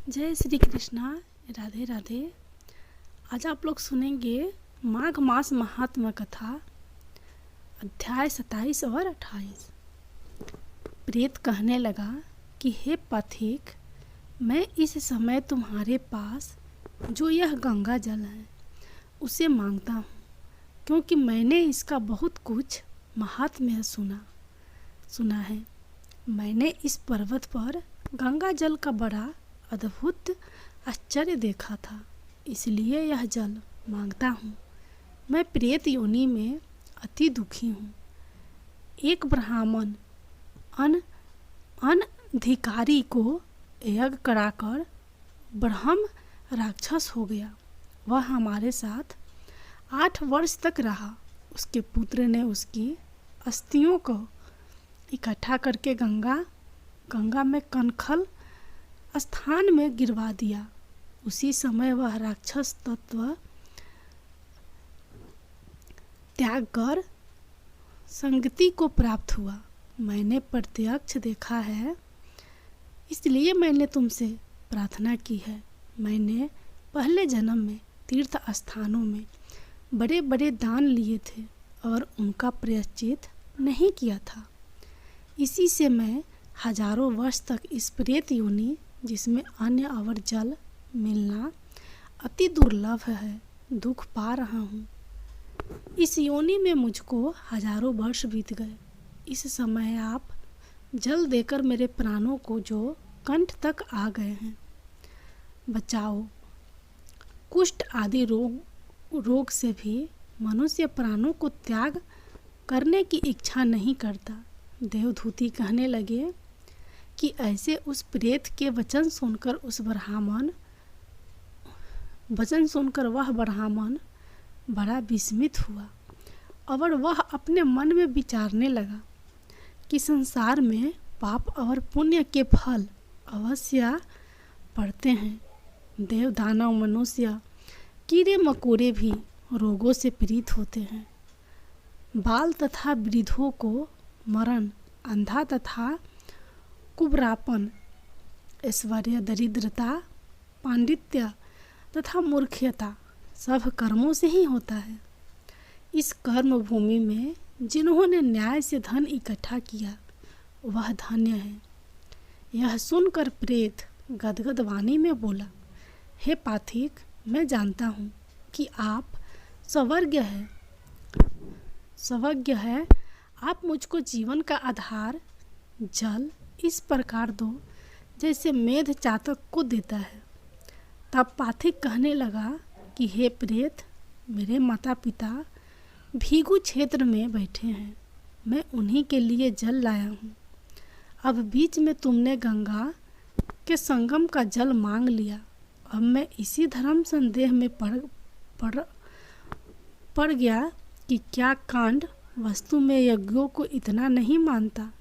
जय श्री कृष्णा। राधे राधे। आज आप लोग सुनेंगे माघ मास महात्मा कथा, अध्याय 27 और 28। प्रेत कहने लगा कि हे पथिक, मैं इस समय तुम्हारे पास जो यह गंगा जल है उसे मांगता हूँ, क्योंकि मैंने इसका बहुत कुछ महात्म्य सुना है। मैंने इस पर्वत पर गंगा जल का बड़ा अद्भुत आश्चर्य देखा था, इसलिए यह जल मांगता हूँ। मैं प्रेत योनि में अति दुखी हूँ। एक ब्राह्मण अनधिकारी को यज्ञ कराकर ब्रह्म राक्षस हो गया। वह हमारे साथ 8 वर्ष तक रहा। उसके पुत्र ने उसकी अस्थियों को इकट्ठा करके गंगा में कनखल स्थान में गिरवा दिया। उसी समय वह राक्षस तत्व त्याग कर संगति को प्राप्त हुआ। मैंने प्रत्यक्ष देखा है, इसलिए मैंने तुमसे प्रार्थना की है। मैंने पहले जन्म में तीर्थ स्थानों में बड़े बड़े दान लिए थे और उनका प्रायश्चित नहीं किया था। इसी से मैं हजारों वर्ष तक इस प्रेत योनि, जिसमें अन्न और जल मिलना अति दुर्लभ है, दुख पा रहा हूँ। इस योनि में मुझको हजारों वर्ष बीत गए। इस समय आप जल देकर मेरे प्राणों को जो कंठ तक आ गए हैं बचाओ। कुष्ठ आदि रोग से भी मनुष्य प्राणों को त्याग करने की इच्छा नहीं करता। देवधूति कहने लगे कि ऐसे उस प्रेत के वचन सुनकर वह ब्राह्मण बड़ा विस्मित हुआ और वह अपने मन में विचारने लगा कि संसार में पाप और पुण्य के फल अवश्य पड़ते हैं। देव, दानव, मनुष्य, कीड़े मकोड़े भी रोगों से पीड़ित होते हैं। बाल तथा वृद्धों को मरण, अंधा तथा कुबरापन, ऐश्वर्य, दरिद्रता, पांडित्य तथा मूर्खता सब कर्मों से ही होता है। इस कर्म भूमि में जिन्होंने न्याय से धन इकट्ठा किया वह धन्य है। यह सुनकर प्रेत गदगद वाणी में बोला, हे पाथिक, मैं जानता हूँ कि आप सर्वज्ञ है। आप मुझको जीवन का आधार जल इस प्रकार दो जैसे मेध चातक को देता है। तब पाथिक कहने लगा कि हे प्रेत, मेरे माता पिता भीगु क्षेत्र में बैठे हैं। मैं उन्हीं के लिए जल लाया हूँ। अब बीच में तुमने गंगा के संगम का जल मांग लिया। अब मैं इसी धर्म संदेह में पड़ गया कि क्या कांड वस्तु में यज्ञों को इतना नहीं मानता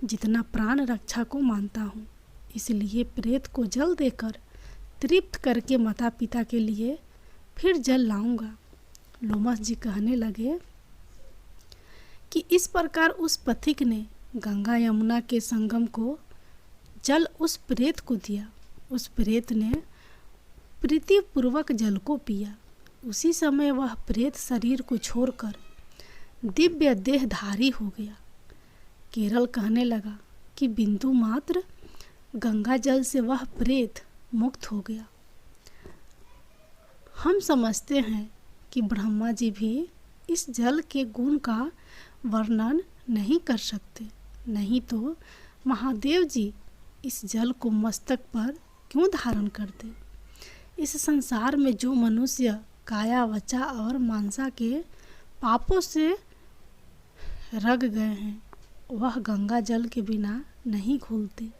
जितना प्राण रक्षा को मानता हूँ। इसलिए प्रेत को जल देकर तृप्त करके माता पिता के लिए फिर जल लाऊंगा। लोमस जी कहने लगे कि इस प्रकार उस पथिक ने गंगा यमुना के संगम को जल उस प्रेत को दिया। उस प्रेत ने प्रीतिपूर्वक जल को पिया। उसी समय वह प्रेत शरीर को छोड़कर दिव्य देहधारी हो गया। केरल कहने लगा कि बिंदु मात्र गंगा जल से वह प्रेत मुक्त हो गया। हम समझते हैं कि ब्रह्मा जी भी इस जल के गुण का वर्णन नहीं कर सकते, नहीं तो महादेव जी इस जल को मस्तक पर क्यों धारण करते। इस संसार में जो मनुष्य काया, वचा और मानसा के पापों से रग गए हैं वह गंगा जल के बिना नहीं घुलते।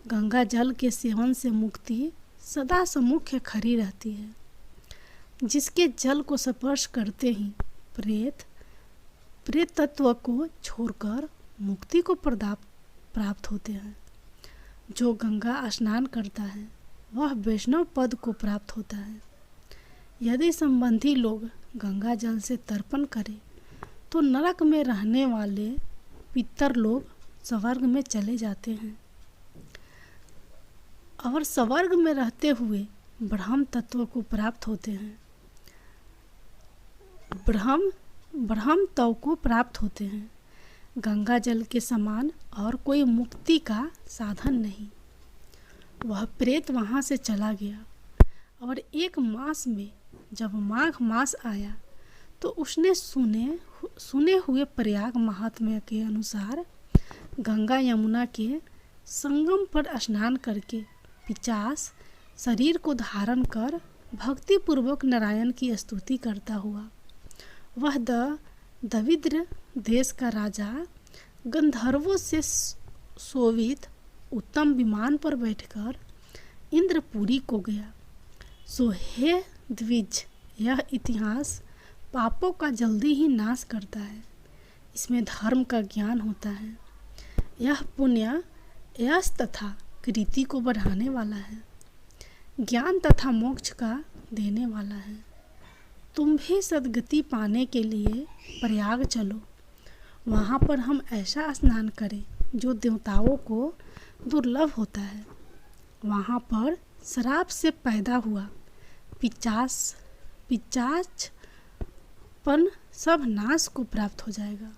गंगा जल के सेवन से मुक्ति सदा सम्मुख खड़ी रहती है। जिसके जल को स्पर्श करते ही प्रेत तत्व को छोड़कर मुक्ति को प्राप्त होते हैं। जो गंगा स्नान करता है वह वैष्णव पद को प्राप्त होता है। यदि संबंधी लोग गंगा जल से तर्पण करें तो नरक में रहने वाले पितर लोग स्वर्ग में चले जाते हैं। और स्वर्ग में रहते हुए ब्रह्म तत्व को प्राप्त होते हैं। ब्रह्म तत्व को प्राप्त होते हैं। गंगा जल के समान और कोई मुक्ति का साधन नहीं। वह प्रेत वहाँ से चला गया और एक मास में जब माघ मास आया तो उसने सुने हुए प्रयाग महात्म्य के अनुसार गंगा यमुना के संगम पर स्नान करके पिशाच शरीर को धारण कर भक्ति पूर्वक नारायण की स्तुति करता हुआ वह दविद्र देश का राजा गंधर्वों से शोभित उत्तम विमान पर बैठकर इंद्रपुरी को गया। सो हे द्विज, यह इतिहास पापों का जल्दी ही नाश करता है। इसमें धर्म का ज्ञान होता है। यह पुण्य यश तथा कृति को बढ़ाने वाला है, ज्ञान तथा मोक्ष का देने वाला है। तुम भी सद्गति पाने के लिए प्रयाग चलो। वहाँ पर हम ऐसा स्नान करें जो देवताओं को दुर्लभ होता है। वहाँ पर शराब से पैदा हुआ पिशाचपन सब नाश को प्राप्त हो जाएगा।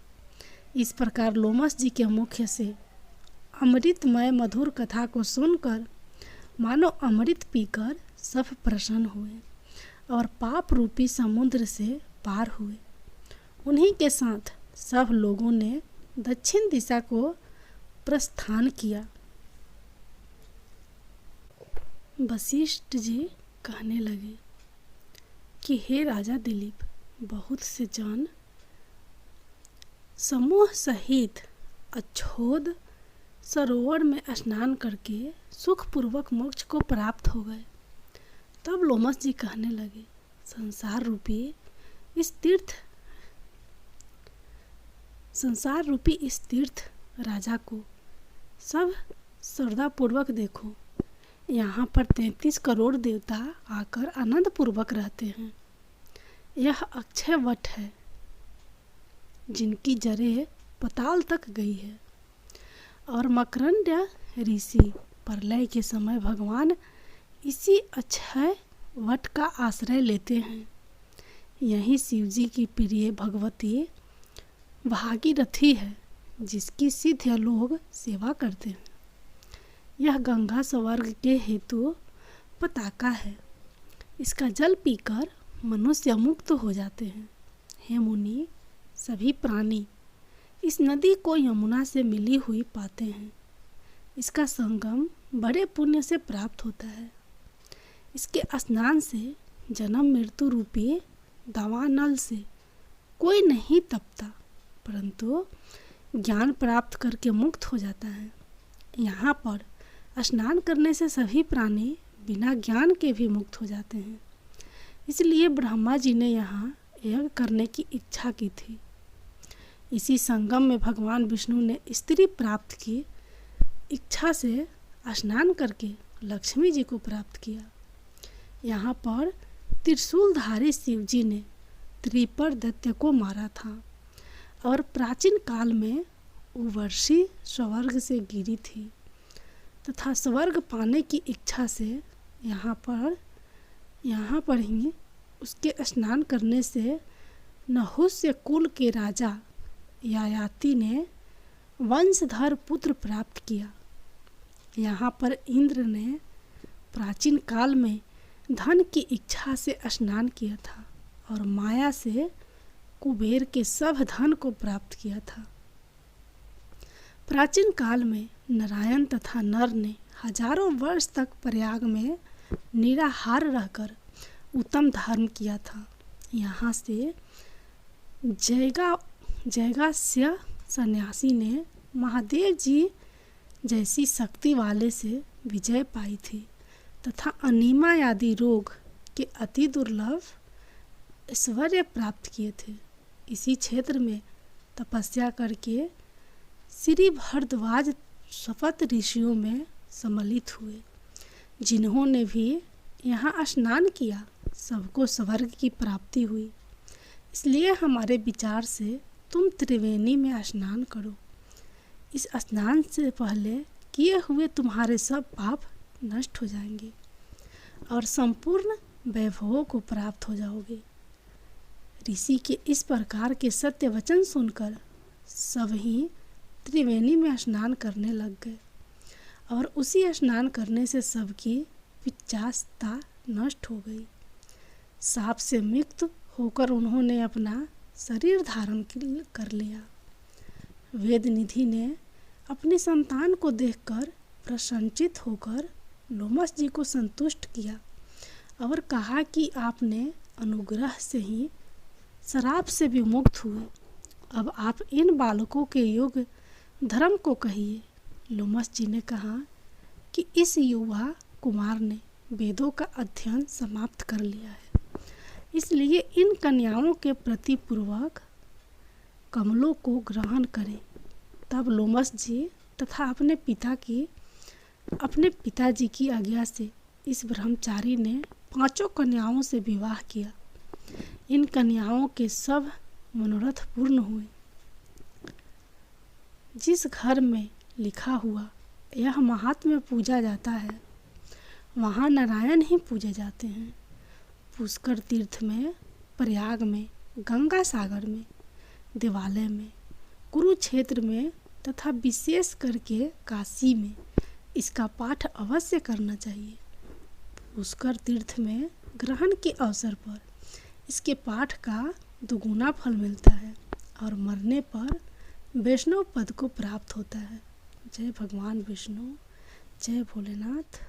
इस प्रकार लोमस जी के मुख से अमृतमय मधुर कथा को सुनकर मानो अमृत पीकर सब प्रसन्न हुए और पाप रूपी समुद्र से पार हुए। उन्हीं के साथ सब लोगों ने दक्षिण दिशा को प्रस्थान किया। वशिष्ठ जी कहने लगे कि हे राजा दिलीप, बहुत से जन समूह सहित अछोद सरोवर में स्नान करके सुखपूर्वक मोक्ष को प्राप्त हो गए। तब लोमस जी कहने लगे, संसार रूपी इस तीर्थ राजा को सब श्रद्धापूर्वक देखो। यहाँ पर 33 करोड़ देवता आकर आनंद पूर्वक रहते हैं। यह अक्षय वट है जिनकी जड़ें पाताल तक गई है और मकरंद ऋषि प्रलय के समय भगवान इसी अक्षय वट का आश्रय लेते हैं। यही शिव जी की प्रिय भगवती भागीरथी है जिसकी सिद्ध लोग सेवा करते हैं। यह गंगा स्वर्ग के हेतु पताका है। इसका जल पीकर मनुष्य मुक्त हो जाते हैं। हे मुनि, सभी प्राणी इस नदी को यमुना से मिली हुई पाते हैं। इसका संगम बड़े पुण्य से प्राप्त होता है। इसके स्नान से जन्म मृत्यु रूपी दावानल से कोई नहीं तपता, परंतु ज्ञान प्राप्त करके मुक्त हो जाता है। यहाँ पर स्नान करने से सभी प्राणी बिना ज्ञान के भी मुक्त हो जाते हैं। इसलिए ब्रह्मा जी ने यहाँ यज्ञ करने की इच्छा की थी। इसी संगम में भगवान विष्णु ने स्त्री प्राप्त की इच्छा से स्नान करके लक्ष्मी जी को प्राप्त किया। यहाँ पर त्रिशूलधारी शिव जी ने त्रिपर दैत्य को मारा था और प्राचीन काल में उर्वशी स्वर्ग से गिरी थी तथा स्वर्ग पाने की इच्छा से यहाँ पर ही उसके स्नान करने से नहुष्य कुल के राजा ययाति ने वंशधर पुत्र प्राप्त किया। यहाँ पर इंद्र ने प्राचीन काल में धन की इच्छा से स्नान किया था और माया से कुबेर के सब धन को प्राप्त किया था। प्राचीन काल में नारायण तथा नर ने हजारों वर्ष तक प्रयाग में निराहार रहकर उत्तम धर्म किया था। यहाँ से जैगास्य सन्यासी ने महादेव जी जैसी शक्ति वाले से विजय पाई थी तथा अनीमा आदि रोग के अति दुर्लभ ऐश्वर्य प्राप्त किए थे। इसी क्षेत्र में तपस्या करके श्री भरद्वाज शपथ ऋषियों में सम्मिलित हुए। जिन्होंने भी यहाँ स्नान किया सबको स्वर्ग की प्राप्ति हुई। इसलिए हमारे विचार से तुम त्रिवेणी में स्नान करो। इस स्नान से पहले किए हुए तुम्हारे सब पाप नष्ट हो जाएंगे और संपूर्ण वैभवों को प्राप्त हो जाओगे। ऋषि के इस प्रकार के सत्य वचन सुनकर सब ही त्रिवेणी में स्नान करने लग गए और उसी स्नान करने से सबकी पिचासता नष्ट हो गई। साप से मुक्त होकर उन्होंने अपना शरीर धारण कर लिया। वेद निधि ने अपनी संतान को देखकर प्रसन्नचित होकर लोमस जी को संतुष्ट किया और कहा कि आपने अनुग्रह से ही शराब से विमुक्त हुए। अब आप इन बालकों के योग धर्म को कहिए। लोमस जी ने कहा कि इस युवा कुमार ने वेदों का अध्ययन समाप्त कर लिया है, इसलिए इन कन्याओं के प्रति पूर्वक कमलों को ग्रहण करें। तब लोमस जी तथा अपने पिताजी की आज्ञा से इस ब्रह्मचारी ने 5 कन्याओं से विवाह किया। इन कन्याओं के सब मनोरथ पूर्ण हुए। जिस घर में लिखा हुआ यह महात्म्य पूजा जाता है, वहाँ नारायण ही पूजे जाते हैं। पुष्कर तीर्थ में, प्रयाग में, गंगा सागर में, देवालय में, कुरुक्षेत्र में तथा विशेष करके काशी में इसका पाठ अवश्य करना चाहिए। पुष्कर तीर्थ में ग्रहण के अवसर पर इसके पाठ का दुगुना फल मिलता है और मरने पर वैष्णव पद को प्राप्त होता है। जय भगवान विष्णु, जय भोलेनाथ।